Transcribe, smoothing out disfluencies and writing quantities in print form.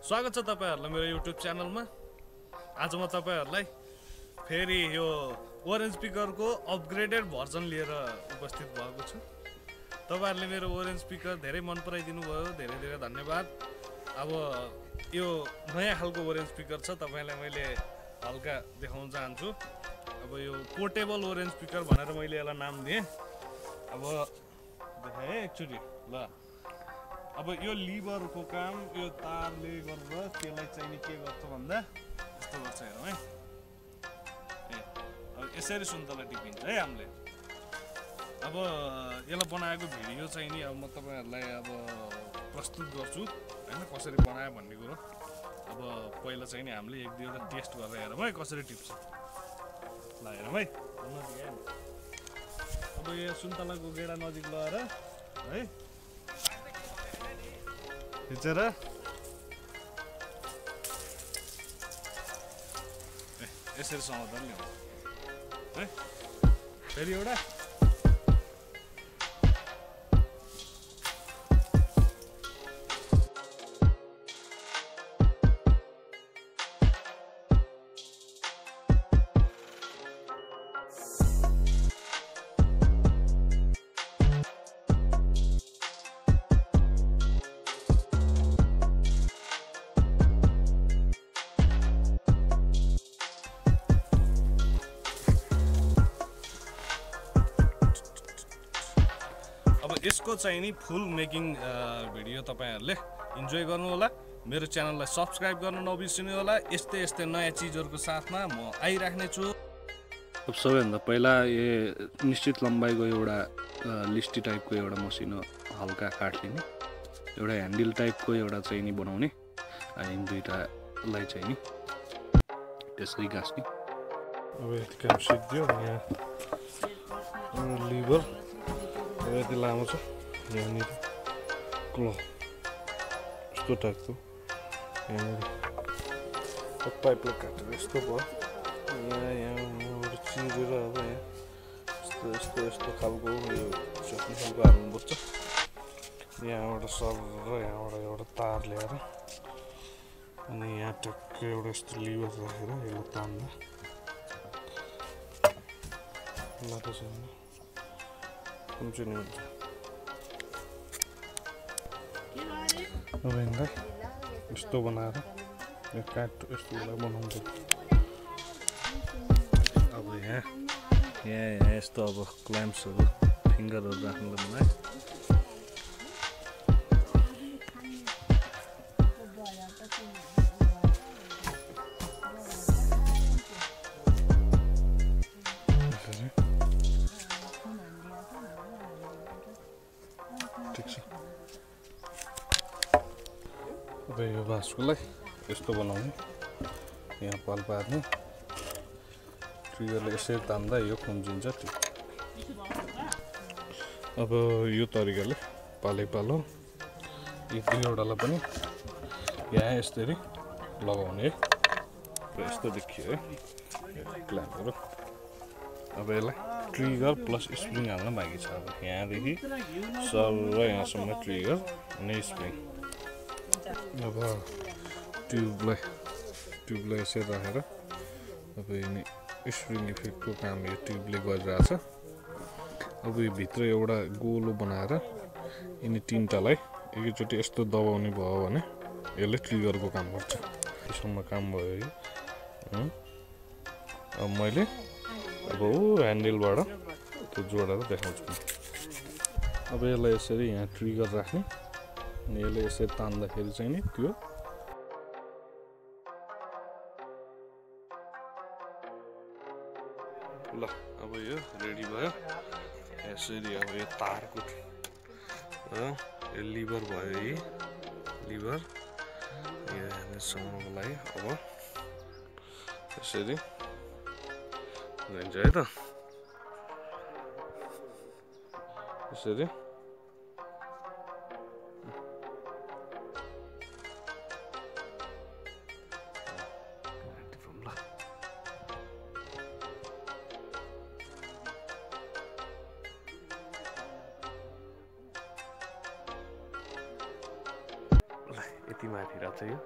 स्वागत छ तपाईहरुलाई मेरो YouTube च्यानलमा। आज म तपाईहरुलाई फेरि यो ओरेन्ज स्पिकरको अपग्रेडेड भर्जन लिएर उपस्थित भएको छु। तपाईहरुले मेरो ओरेन्ज स्पिकर धेरै मन पराइदिनु भयो, धेरै धेरै धन्यवाद। अब यो नयाँ खालको ओरेन्ज स्पिकर छ, तपाईलाई मैले हल्का देखाउन चाहन्छु। अब यो पोर्टेबल ओरेन्ज स्पिकर भनेर मैले यसलाई नाम दिएँ। अब देखाए एकचोटी ल। अब यो लिभरको काम यो तारले गरेर त्यसलाई चाहिँ के गर्छ भन्दा यस्तो गर्छ हेरौँ है। अब यसरी सुन्तला टिपिन्छ है हामीले। अब यसलाई बनाएको भिडियो चाहिँ नि अब म तपाईहरुलाई अब प्रस्तुत गर्छु हैन, कसरी बनायो भन्ने कुरो। अब पहिला चाहिँ नि हामीले एक दुईवटा टेस्ट गरेर हेरौँ है कसरी टिप्छ। ल हेरौँ है। अब यो सुन्तलाको गेडा नजिक लगाएर है खिचेर यसरी समाधान ल्याउँछ है। फेरि एउटा यसको चाहिँ नि फुल मेकिङ भिडियो तपाईहरुले इन्जोय गर्नु होला। मेरो च्यानललाई सब्स्क्राइब गर्न नबिर्सिनु होला। यस्तै नयाँ चीजहरुको साथमा म आइराख्ने छु। अब सबैभन्दा पहिला यो निश्चित लम्बाइको एउटा लिस्टी टाइपको एउटा मसिनो हल्का काट लिने, एउटा ह्यान्डल टाइपको एउटा चाहिँ नि बनाउने, अनि दुईटालाई चाहिँ नि त्यसरी गाँस्ने। अब यति काम सिद्धियो। यहाँ लिभर यति लामो छ, यहाँनिर क्लो यस्तो टाइपको यहाँनिर पाइपलाई काटेर यस्तो भयो। यहाँबाट चिरेर अब यहाँ यस्तो खालको यो चट्नी खालको हाल्नुपर्छ। यहाँबाट सर र यहाँबाट एउटा तार ल्याएर अनि यहाँ टक्कै एउटा यस्तो लिभर राखेर यसलाई तान्दा लाटो छैन हुन्छ नि हुन्छ। अब यसलाई यस्तो बनाएर यो काट यस्तो बनाउँछ। अब यहाँ यस्तो अब क्ल्याम्प्सहरू फिङ्गरहरू राख्नु पर्ने है। अब यो बाँसकोलाई यस्तो बनाउने, यहाँ पाल पार्ने, ट्रिगरले यसरी तान्दा यो खुम्चिन्छ। अब यो तरिकाले पालो यी दुईवटालाई पनि यहाँ यसरी लगाउने है। यस्तो देखियो है क्ल्याम्पहरू। अब यसलाई ट्रिगर प्लस स्प्रिङ हाल्न बाँकी छ। अब यहाँदेखि सर र यहाँसम्म ट्रिगर अनि स्प्रिङ। अब ट्युबलाई यसरी राखेर अब यिनी स्प्रिङ इफेक्टको काम यो ट्युबले गरिरहेछ। अब यो भित्र एउटा गोलो बनाएर यिनी तिनटालाई एकैचोटि यस्तो दबाउने भयो भने यसले ट्रिगरको काम गर्छ। त्यसम्म काम भयो यो। अब मैले अब ह्यान्डलबाट त्यो जोडेर देखाउँछु। अब यसलाई यसरी यहाँ ट्रिगर राख्ने अनि यसले यसरी तान्दाखेरि चाहिँ नि त्यो ल अब यो रेडी भयो। यसरी अब यो तारको यो लिभर भयो, यही लिभर यो ह्यान्डलसम्मको लागि अब यसरी जान्छ है त। यसरी यति माथि रहेछ यो